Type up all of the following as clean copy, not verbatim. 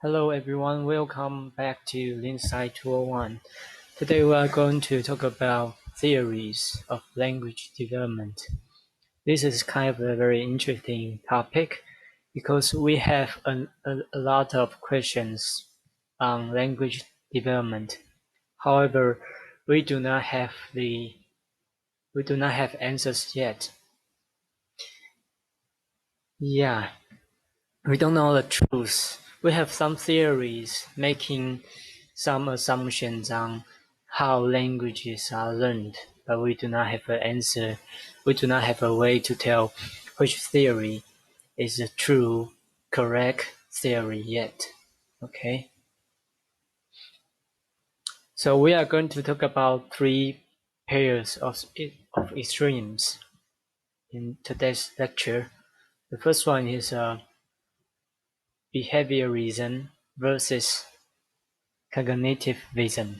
Hello everyone, welcome back to Insight 201. Today we are going to talk about theories of language development. This is kind of a very interesting topic because we have a lot of questions on language development. However, we do not have answers yet. Yeah, we don't know the truth. We have some theories making some assumptions on how languages are learned, but we do not have an answer. We do not have a way to tell which theory is the true, correct theory yet. Okay? So we are going to talk about three pairs of extremes in today's lecture. The first one is behaviorism versus cognitivism.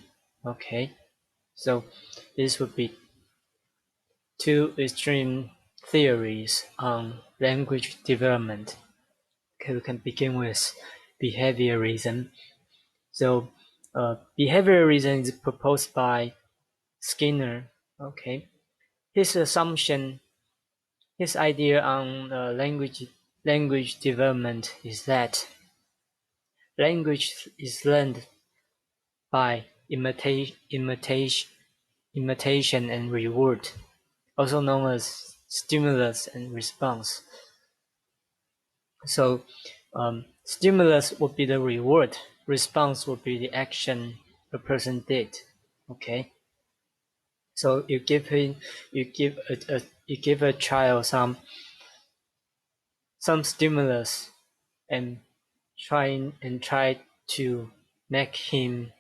Okay, so this would be two extreme theories on language development. Okay, we can begin with behaviorism. So behaviorism is proposed by Skinner. Okay, his assumption, his idea on language development is that language is learned by imitation and reward, also known as stimulus and response. So stimulus would be the reward, response would be the action a person did. Okay, so you give a child some stimulus and try to make him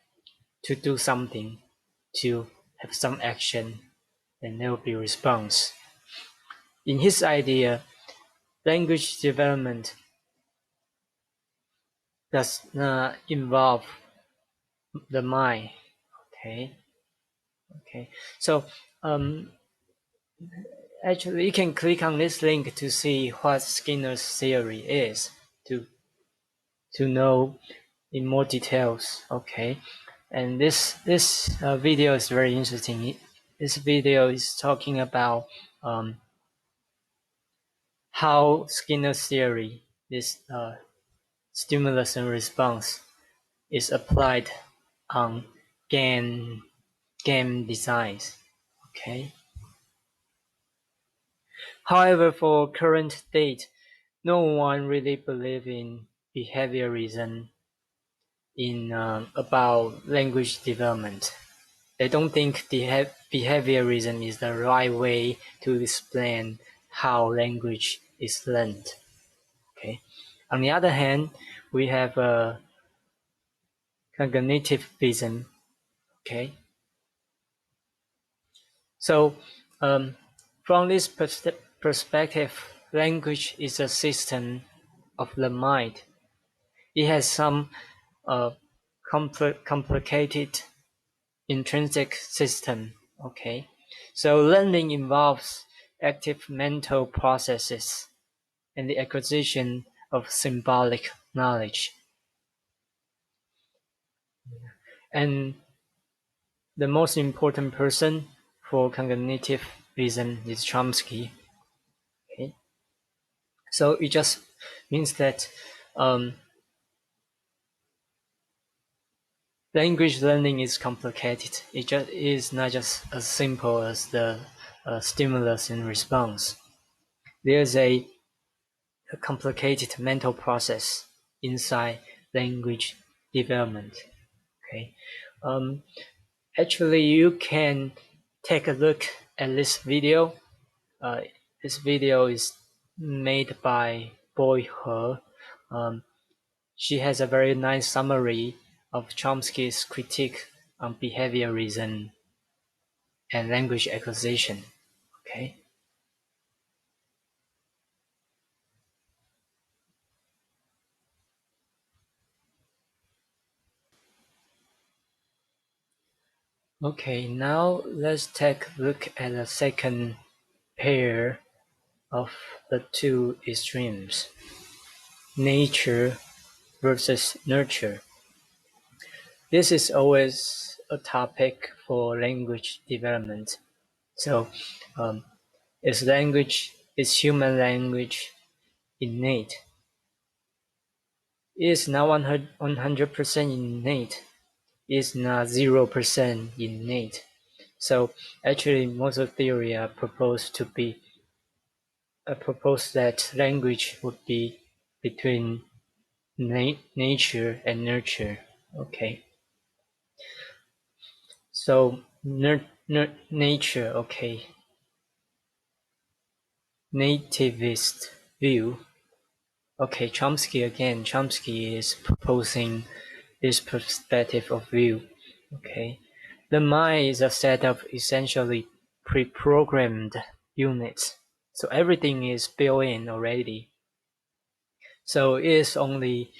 to do something, to have some action, and there will be response. In his idea, language development does not involve the mind. Okay. So actually you can click on this link to see what Skinner's theory is, to know in more details. Okay. And this video is very interesting. This video is talking about how Skinner's theory, this stimulus and response, is applied on game designs. Okay. However, for current date, no one really believes in behaviorism in about language development. They don't think behaviorism is the right way to explain how language is learned. Okay. On the other hand, we have cognitivism. Okay. So, from this perspective, language is a system of the mind. It has some complicated intrinsic system. Okay, so learning involves active mental processes and the acquisition of symbolic knowledge. And the most important person for cognitivism is Chomsky. Okay, so it just means that language learning is complicated. It just is not just as simple as the stimulus and response. There's a complicated mental process inside language development. Okay, actually, you can take a look at this video. This video is made by Boy He. She has a very nice summary of Chomsky's critique on behaviorism and language acquisition. Okay. Okay, now let's take a look at the second pair of the two extremes, nature versus nurture. This is always a topic for language development. So, is human language innate? It is not 100% innate. It is not 0% innate. So actually, most of theory are proposed that language would be between nature and nurture. Okay. So nature. Okay. Nativist view. Okay, Chomsky again. Chomsky is proposing this perspective of view. Okay. The mind is a set of essentially pre-programmed units. So everything is built in already. So it only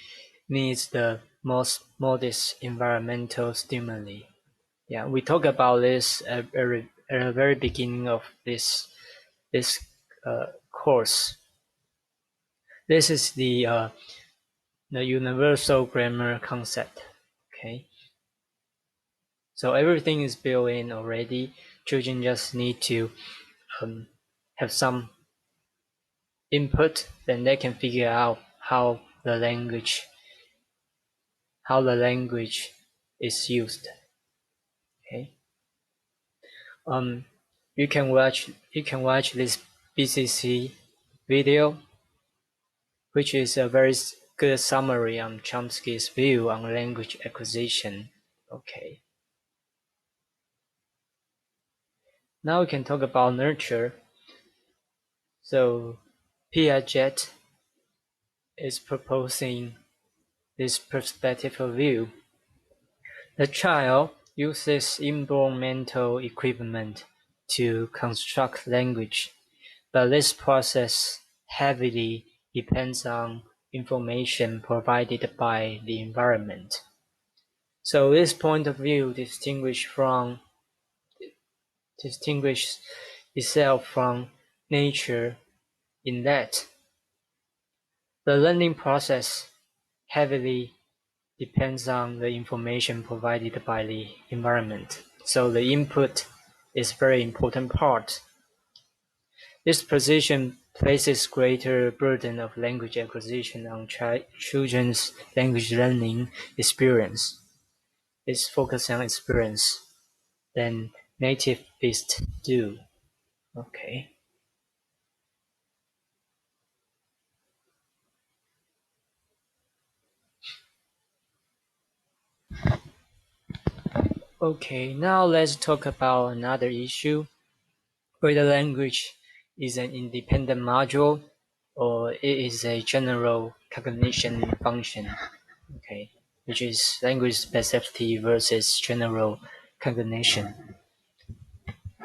needs the most modest environmental stimuli. Yeah, we talked about this at the very beginning of this course. This is the universal grammar concept. Okay, so everything is built in already. Children just need to have some input, then they can figure out how the language is used. Okay. You can watch this BCC video, which is a very good summary on Chomsky's view on language acquisition. Okay. Now we can talk about nurture. So Piaget is proposing this perspective of view. The child uses inborn mental equipment to construct language, but this process heavily depends on information provided by the environment. So this point of view distinguishes itself from nature in that the learning process heavily depends on the information provided by the environment. So the input is a very important part. This position places greater burden of language acquisition on children's language learning experience. It's focused on experience than nativists do. Okay. Okay, now let's talk about another issue, whether language is an independent module or it is a general cognition function. Okay, which is language specificity versus general cognition.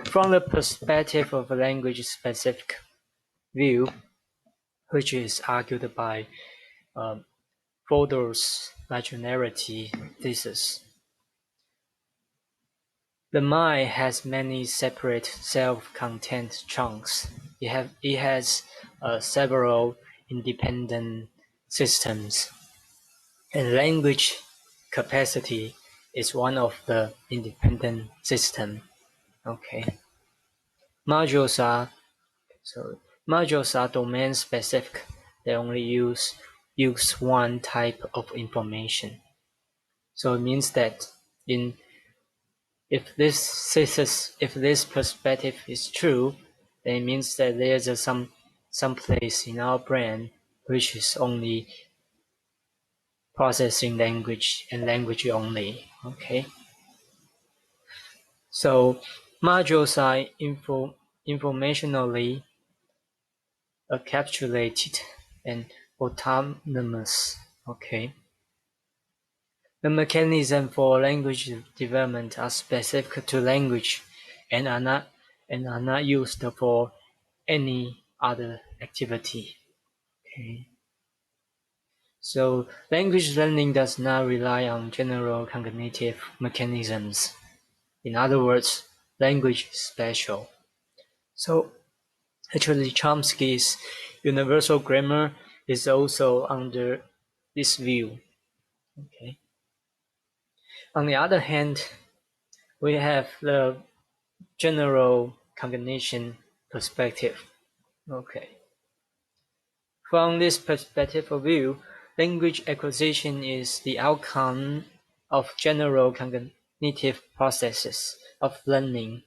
From the perspective of a language-specific view, which is argued by Fodor's modularity thesis, the mind has many separate self-contained chunks. It has several independent systems, and language capacity is one of the independent systems. Okay. Modules are domain specific. They only use one type of information. So it means that if this perspective is true, then it means that there's some place in our brain which is only processing language and language only. Okay. So modules are informationally encapsulated and autonomous. Okay. The mechanisms for language development are specific to language and are not used for any other activity. Okay. So language learning does not rely on general cognitive mechanisms. In other words, language is special. So actually Chomsky's universal grammar is also under this view. Okay. On the other hand, we have the general cognition perspective. Okay. From this perspective of view, language acquisition is the outcome of general cognitive processes of learning.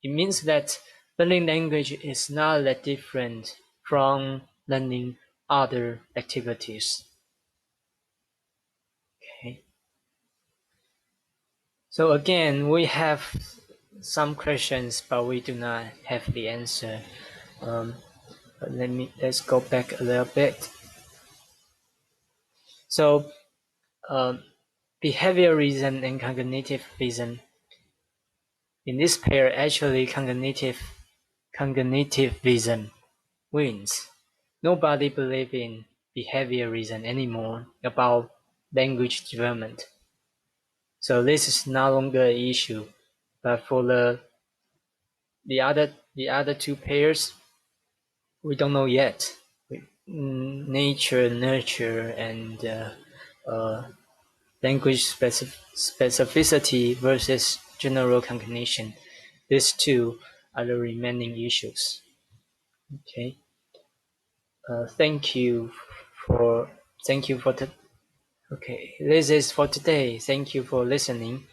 It means that learning language is not that different from learning other activities. Okay. So again, we have some questions, but we do not have the answer. Let's go back a little bit. So, behaviorism and cognitivism. In this pair, actually, cognitivism wins. Nobody believes in behaviorism anymore about language development. So this is no longer an issue. But for the other two pairs, we don't know yet. Nature, nurture, and language specificity versus general cognition. These two are the remaining issues. Okay. Thank you for the. Okay, this is for today. Thank you for listening.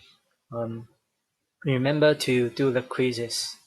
Remember to do the quizzes.